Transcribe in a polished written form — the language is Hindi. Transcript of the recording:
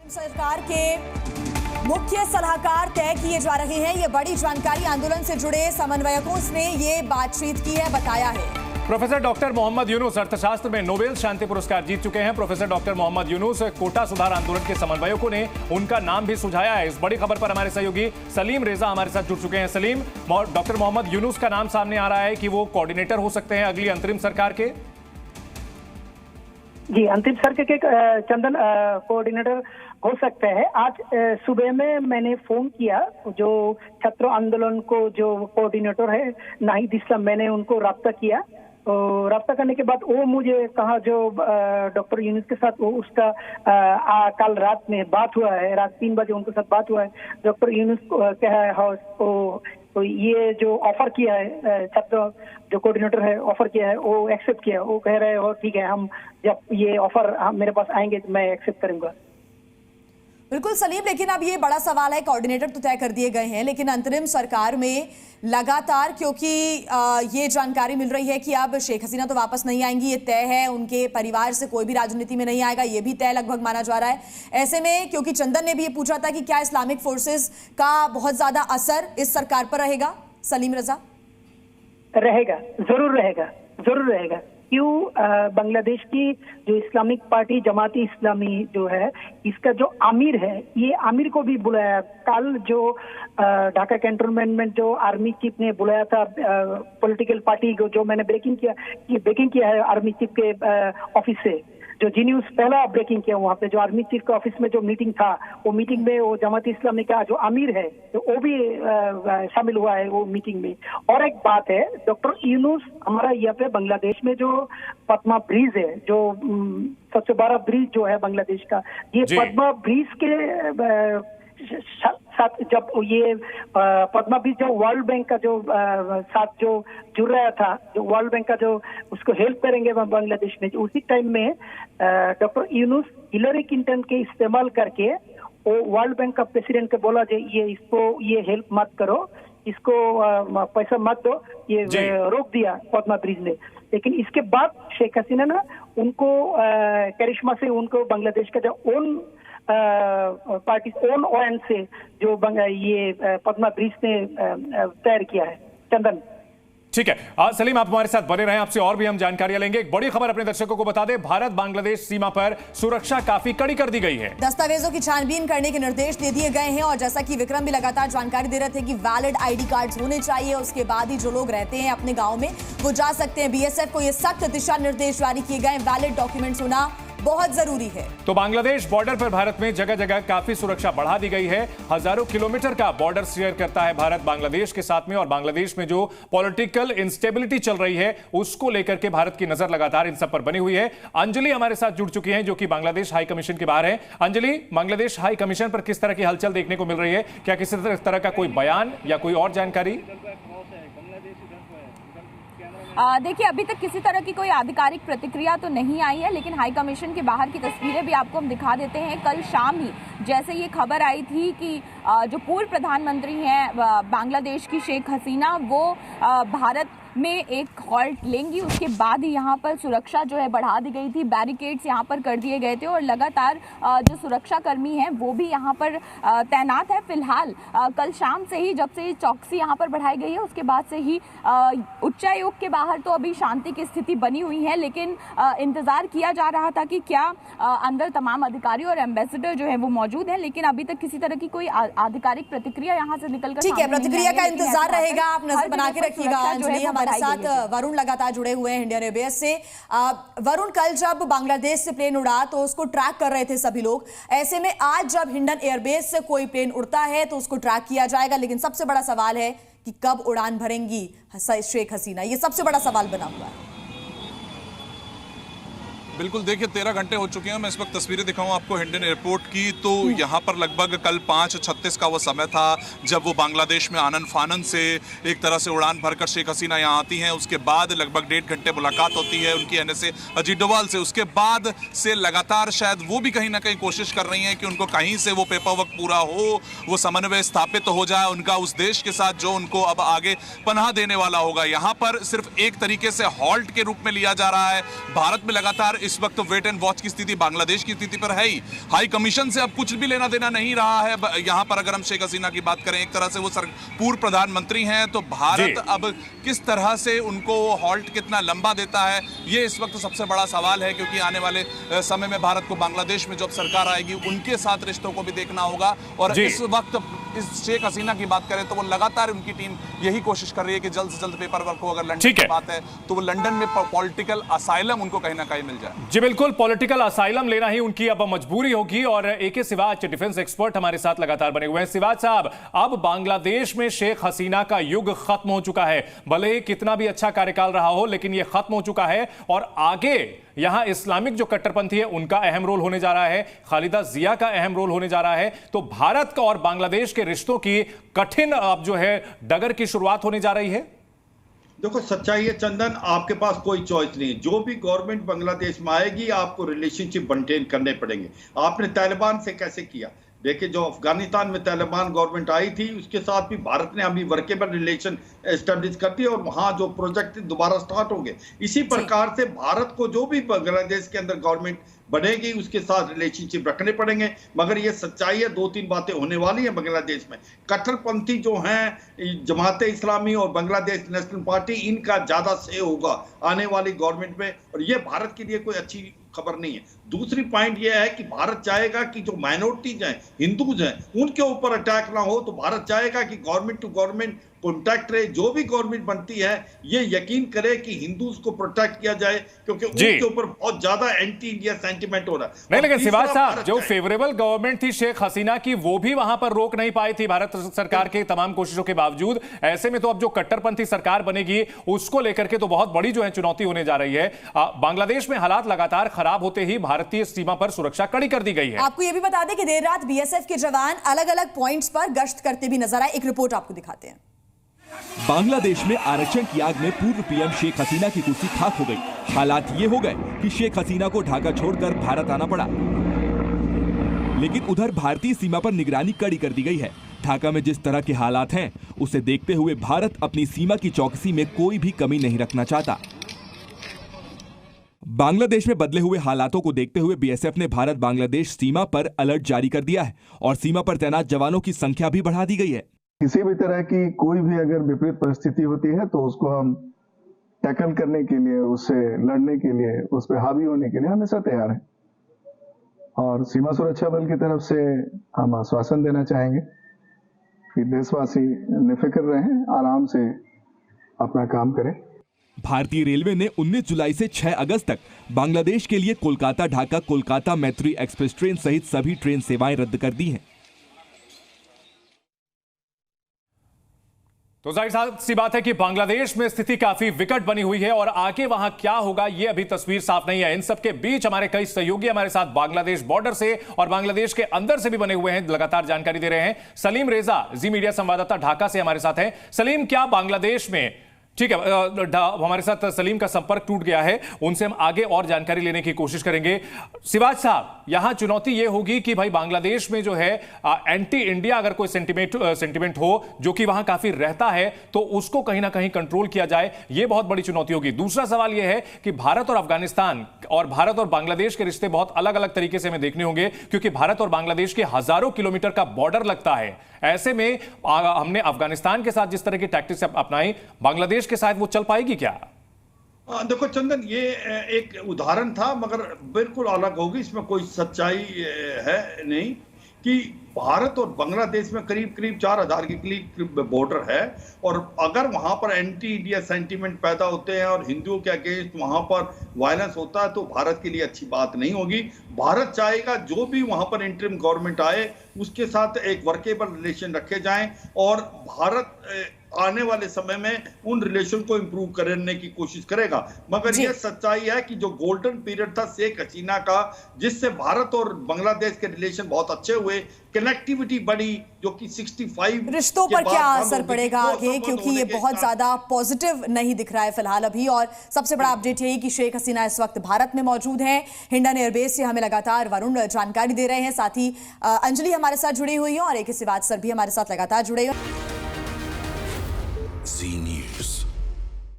सरकार के मुख्य सलाहकार तय किए जा रहे हैं। ये बड़ी जानकारी आंदोलन से जुड़े समन्वयकों ने ये बातचीत की है, बताया है। प्रोफेसर डॉक्टर मोहम्मद यूनुस अर्थशास्त्र में नोबेल शांति पुरस्कार जीत चुके हैं। प्रोफेसर डॉक्टर मोहम्मद यूनुस कोटा सुधार आंदोलन के समन्वयकों ने उनका नाम भी सुझाया है। इस बड़ी खबर पर हमारे सहयोगी सलीम रेजा हमारे साथ जुड़ चुके हैं। सलीम, डॉक्टर मोहम्मद यूनुस का नाम सामने आ रहा है कि वो कोऑर्डिनेटर हो सकते हैं अगली अंतरिम सरकार के। जी, अंतिम सरकार के चंदन कोऑर्डिनेटर हो सकते हैं। आज सुबह में मैंने फोन किया, जो छात्र आंदोलन को जो कोऑर्डिनेटर है नाहिद इस्लाम, मैंने उनको राब्ता किया। राब्ता करने के बाद वो मुझे कहा जो डॉक्टर यूनुस के साथ वो उसका कल रात में बात हुआ है, रात 3 बजे उनके साथ बात हुआ है। डॉक्टर यूनुस को क्या है तो ये जो ऑफर किया है छात्र जो कोऑर्डिनेटर है ऑफर किया है वो एक्सेप्ट किया। वो कह रहे हो ठीक है, हम जब ये ऑफर मेरे पास आएंगे तो मैं एक्सेप्ट करूंगा। बिल्कुल सलीम, लेकिन अब ये बड़ा सवाल है, कोऑर्डिनेटर तो तय कर दिए गए हैं, लेकिन अंतरिम सरकार में लगातार क्योंकि ये जानकारी मिल रही है कि अब शेख हसीना तो वापस नहीं आएंगी, ये तय है। उनके परिवार से कोई भी राजनीति में नहीं आएगा, ये भी तय लगभग माना जा रहा है। ऐसे में क्योंकि चंदन ने भी ये पूछा था कि क्या इस्लामिक फोर्सेस का बहुत ज्यादा असर इस सरकार पर रहेगा, सलीम रजा? रहेगा, जरूर रहेगा, जरूर रहेगा। क्यों? बांग्लादेश की जो इस्लामिक पार्टी जमाती इस्लामी जो है, इसका जो आमिर है, ये आमिर को भी बुलाया। कल जो ढाका कैंटोनमेंट में जो आर्मी चीफ ने बुलाया था पॉलिटिकल पार्टी को, जो मैंने ब्रेकिंग किया है आर्मी चीफ के ऑफिस से, जो जी न्यूज पहला ब्रेकिंग किया वहाँ पे, जो आर्मी चीफ के ऑफिस में जो मीटिंग था, वो मीटिंग में वो जमात इस्लामी का जो आमिर है तो वो भी शामिल हुआ है वो मीटिंग में। और एक बात है, डॉक्टर यूनुस हमारा यहाँ पे बांग्लादेश में जो पद्मा ब्रिज है, जो सबसे बड़ा ब्रिज जो है बांग्लादेश का, ये पद्मा ब्रिज के साथ जब ये पद्मा ब्रिज जो वर्ल्ड बैंक का जो साथ जो जुड़ रहा था, जो वर्ल्ड बैंक का जो उसको हेल्प करेंगे बांग्लादेश में, उसी टाइम में डॉक्टर यूनुस हिलरी क्लिंटन के इस्तेमाल करके वो वर्ल्ड बैंक का प्रेसिडेंट को बोला जो ये इसको ये हेल्प मत करो, इसको पैसा मत दो, ये रोक दिया पद्मा ब्रिज ने। लेकिन इसके बाद शेख हसीना ना उनको करिश्मा से उनको बांग्लादेश का जो ओन पार्टी ओन ओएन से जो ये पद्मा ब्रिज ने तैयार किया है। चंदन, ठीक है सलीम, आप हमारे साथ बने रहें, आपसे और भी हम जानकारियां लेंगे। एक बड़ी खबर अपने दर्शकों को बता दें, भारत बांग्लादेश सीमा पर सुरक्षा काफी कड़ी कर दी गई है। दस्तावेजों की छानबीन करने के निर्देश दे दिए गए हैं और जैसा कि विक्रम भी लगातार जानकारी दे रहे थे कि वैलिड आईडी कार्ड्स होने चाहिए, उसके बाद ही जो लोग रहते हैं अपने गाँव में वो जा सकते हैं। बीएसएफ को ये सख्त दिशा निर्देश जारी किए गए, वैलिड डॉक्यूमेंट्स होना बहुत जरूरी है। तो बांग्लादेश बॉर्डर पर भारत में जगह जगह काफी सुरक्षा बढ़ा दी गई है। हजारों किलोमीटर का बॉर्डर शेयर करता है भारत बांग्लादेश के साथ में, और बांग्लादेश में जो पॉलिटिकल इंस्टेबिलिटी चल रही है उसको लेकर के भारत की नजर लगातार इन सब पर बनी हुई है। अंजलि हमारे साथ जुड़ चुकी हैं, जो कि बांग्लादेश हाई कमीशन के बाहर है। अंजलि, बांग्लादेश हाई कमीशन पर किस तरह की हलचल देखने को मिल रही है? क्या किसी तरह का कोई बयान या कोई और जानकारी? देखिए, अभी तक किसी तरह की कोई आधिकारिक प्रतिक्रिया तो नहीं आई है, लेकिन हाई कमीशन के बाहर की तस्वीरें भी आपको हम दिखा देते हैं। कल शाम ही जैसे ये खबर आई थी कि जो पूर्व प्रधानमंत्री हैं बांग्लादेश की शेख हसीना, वो भारत में एक हॉल्ट लेंगी, उसके बाद ही यहाँ पर सुरक्षा जो है बढ़ा दी गई थी। बैरिकेड्स यहाँ पर कर दिए गए थे और लगातार जो सुरक्षा कर्मी हैं वो भी यहाँ पर तैनात है। फिलहाल कल शाम से ही, जब से चौकसी यहाँ पर बढ़ाई गई है, उसके बाद से ही उच्चायोग के बाहर तो अभी शांति की स्थिति बनी हुई है, लेकिन इंतजार किया जा रहा था कि क्या अंदर तमाम अधिकारी और एम्बेसडर जो है वो मौजूद है, लेकिन अभी तक किसी तरह की कोई आधिकारिक प्रतिक्रिया यहाँ से निकलकर ठीक है, प्रतिक्रिया का इंतजार रहेगा, आप नजर बना के रखिएगा। अंजलि, हमारे साथ वरुण लगातार जुड़े हुए हैं इंडियन एयरबेस से। वरुण, कल जब बांग्लादेश से प्लेन उड़ा तो उसको ट्रैक कर रहे थे सभी लोग, ऐसे में आज जब इंडियन एयरबेस से कोई प्लेन उड़ता है तो उसको ट्रैक किया जाएगा, लेकिन सबसे बड़ा सवाल है कि कब उड़ान भरेंगी शेख हसीना, ये सबसे बड़ा सवाल बना हुआ है। बिल्कुल, देखिए 13 घंटे हो चुके हैं। मैं इस वक्त तस्वीरें दिखाऊं आपको हिंडन एयरपोर्ट की, तो यहाँ पर लगभग कल 5:36 का वो समय था जब वो बांग्लादेश में आनन फानन से एक तरह से उड़ान भरकर शेख हसीना यहाँ आती हैं। उसके बाद लगभग 1.5 घंटे मुलाकात होती है उनकी एनएसए अजीत डोभाल से। उसके बाद से लगातार शायद वो भी कहीं ना कहीं कोशिश कर रही हैं कि उनको कहीं से वो पेपर वर्क पूरा हो, वो समन्वय स्थापित हो जाए उनका उस देश के साथ जो उनको अब आगे पनाह देने वाला होगा। यहाँ पर सिर्फ एक तरीके से हॉल्ट के रूप में लिया जा रहा है। भारत में लगातार इस वक्त वेट एंड वॉच की स्थिति बांग्लादेश की स्थिति पर है ही। हाई कमीशन से अब कुछ भी लेना देना नहीं रहा है। यहाँ पर अगर हम शेख हसीना की बात करें, एक तरह से वो पूर्व प्रधानमंत्री हैं, तो भारत अब किस तरह से उनको हॉल्ट कितना लंबा देता है, ये इस वक्त सबसे बड़ा सवाल है। क्योंकि आने वाले समय में भारत को बांग्लादेश में जब सरकार आएगी उनके साथ रिश्तों को भी देखना होगा। और इस वक्त इस शेख हसीना की बात करें तो वो लगातार उनकी टीम यही कोशिश कर रही है कि जल्द से जल्द पेपर वर्क हो। अगर लंदन की बात है तो वो लंदन में पॉलिटिकल असाइलम उनको कहीं ना कहीं मिल जाए। जी बिल्कुल, पॉलिटिकल असाइलम लेना ही उनकी अब मजबूरी होगी। और AK सिवाच डिफेंस एक्सपर्ट हमारे साथ लगातार बने हुए हैं। सिवाच साहब, अब बांग्लादेश में शेख हसीना का युग खत्म हो चुका है। भले ही कितना भी अच्छा कार्यकाल रहा हो, लेकिन यह खत्म हो चुका है और आगे यहां इस्लामिक जो कट्टरपंथी है उनका अहम रोल होने जा रहा है, खालिदा जिया का अहम रोल होने जा रहा है। तो भारत का और बांग्लादेश के रिश्तों की कठिन अब जो है डगर की शुरुआत होने जा रही है। देखो, सच्चाई है चंदन, आपके पास कोई चॉइस नहीं है। जो भी गवर्नमेंट बांग्लादेश में आएगी आपको रिलेशनशिप मेंटेन करने पड़ेंगे। आपने तालिबान से कैसे किया? देखिए, जो अफगानिस्तान में तालिबान गवर्नमेंट आई थी उसके साथ भी भारत ने अभी वर्केबल रिलेशन एस्टेब्लिश कर दिया और वहां जो प्रोजेक्ट दोबारा स्टार्ट हो गए। इसी प्रकार से भारत को जो भी बांग्लादेश के अंदर गवर्नमेंट बनेगी उसके साथ रिलेशनशिप रखने पड़ेंगे। मगर ये सच्चाई है, 2-3 बातें होने वाली हैं बांग्लादेश में। कट्टरपंथी जो हैं जमाते इस्लामी और बांग्लादेश नेशनल पार्टी, इनका ज्यादा से होगा आने वाली गवर्नमेंट में, और ये भारत के लिए कोई अच्छी खबर नहीं है। दूसरी पॉइंट यह है कि भारत चाहेगा कि जो माइनॉरिटीज हैं, हिंदूज हैं, उनके ऊपर अटैक ना हो। तो भारत चाहेगा कि गवर्नमेंट टू गवर्नमेंट कॉन्टैक्ट रहे। जो भी गवर्नमेंट बनती है ये यकीन करे कि हिंदूज को प्रोटेक्ट किया जाए, क्योंकि उनके ऊपर बहुत ज्यादा एंटी इंडिया सेंटिमेंट हो रहा है। नहीं, लेकिन सिवाच साहब, जो फेवरेबल गवर्नमेंट थी शेख हसीना की, वो भी वहां पर रोक नहीं पाई थी भारत सरकार के तमाम कोशिशों के बावजूद। ऐसे में तो अब जो कट्टरपंथी सरकार बनेगी उसको लेकर के तो बहुत बड़ी जो है चुनौती होने जा रही है। बांग्लादेश में हालात लगातार खराब होते ही भारतीय सीमा पर सुरक्षा कड़ी कर दी गई है। आपको यह भी बता दें कि देर रात BSF के जवान अलग अलग पॉइंट्स पर गश्त करते भी नजर आए। एक रिपोर्ट आपको दिखाते हैं। बांग्लादेश में आरक्षण की आग में पूर्व PM शेख हसीना की कुर्सी खाक हो गई। हालात ये हो गए कि शेख हसीना को ढाका छोड़कर भारत आना पड़ा। लेकिन उधर भारतीय सीमा पर निगरानी कड़ी कर दी गई है। ढाका में जिस तरह के हालात हैं उसे देखते हुए भारत अपनी सीमा की चौकसी में कोई भी कमी नहीं रखना चाहता। बांग्लादेश में बदले हुए हालातों को देखते हुए BSF ने भारत बांग्लादेश सीमा पर अलर्ट जारी कर दिया है और सीमा पर तैनात जवानों की संख्या भी बढ़ा दी गई है। किसी भी तरह की कोई भी अगर विपरीत परिस्थिति होती है तो उसको हम टैकल करने के लिए, उससे लड़ने के लिए, उस पर हावी होने के लिए हमेशा तैयार हैं। और सीमा सुरक्षा बल की तरफ से हम आश्वासन देना चाहेंगे कि देशवासी निफिक्र रहें, आराम से अपना काम करें। भारतीय रेलवे ने 19 जुलाई से 6 अगस्त तक बांग्लादेश के लिए कोलकाता ढाका कोलकाता मैत्री एक्सप्रेस ट्रेन सहित सभी ट्रेन सेवाएं रद्द कर दी हैं। तो जाहिर सी बात है कि बांग्लादेश में स्थिति काफी विकट बनी हुई है और आगे वहां क्या होगा यह अभी तस्वीर साफ नहीं है। इन सबके बीच हमारे कई सहयोगी हमारे साथ बांग्लादेश बॉर्डर से और बांग्लादेश के अंदर से भी बने हुए हैं, लगातार जानकारी दे रहे हैं। सलीम रेजा, जी मीडिया संवाददाता ढाका से हमारे साथ हैं। सलीम, क्या बांग्लादेश में, ठीक है, हमारे साथ सलीम का संपर्क टूट गया है, उनसे हम आगे और जानकारी लेने की कोशिश करेंगे। सिवाज साहब, यहां चुनौती यह होगी कि भाई बांग्लादेश में जो है एंटी इंडिया अगर कोई सेंटिमेंट हो जो कि वहां काफी रहता है तो उसको कहीं ना कहीं कंट्रोल किया जाए, यह बहुत बड़ी चुनौती होगी। दूसरा सवाल यह है कि भारत और अफगानिस्तान और भारत और बांग्लादेश के रिश्ते बहुत अलग अलग तरीके से हमें देखने होंगे, क्योंकि भारत और बांग्लादेश के हजारों किलोमीटर का बॉर्डर लगता है। ऐसे में हमने अफगानिस्तान के साथ जिस तरह की टैक्टिक्स अपनाई, बांग्लादेश के साथ वो चल पाएगी क्या? देखो चंदन, ये एक उदाहरण था मगर बिल्कुल अलग होगी। इसमें कोई सच्चाई है नहीं कि भारत और बांग्लादेश में करीब करीब 4000 के करीब बॉर्डर है, और अगर वहां पर एंटी इंडिया सेंटीमेंट पैदा होते हैं और हिंदुओं के अगेंस्ट वहां पर वायलेंस होता है तो भारत के लिए अच्छी बात नहीं होगी। भारत चाहेगा जो भी वहां पर इंटरिम गवर्नमेंट आए उसके साथ एक वर्केबल रिलेशन रखे जाएं, और भारत आने वाले समय में उन रिलेशन को इंप्रूव करने की कोशिश करेगा। मगर यह सच्चाई है कि जो गोल्डन पीरियड था शेख हसीना का, जिससे भारत और बांग्लादेश के रिलेशन बहुत अच्छे हुए, कनेक्टिविटी बढ़ी, जो कि 65 रिश्तों पर क्या असर पड़ेगा आगे, क्योंकि ये बहुत ज्यादा पॉजिटिव नहीं दिख रहा है फिलहाल अभी। और सबसे बड़ा अपडेट यही कि शेख हसीना इस वक्त भारत में मौजूद हैं। हिंडन एयरबेस से हमें लगातार वरुण जानकारी दे रहे हैं, साथ ही अंजलि हमारे साथ जुड़ी हुई है और AK सिवाच सर भी हमारे साथ लगातार जुड़े हुए।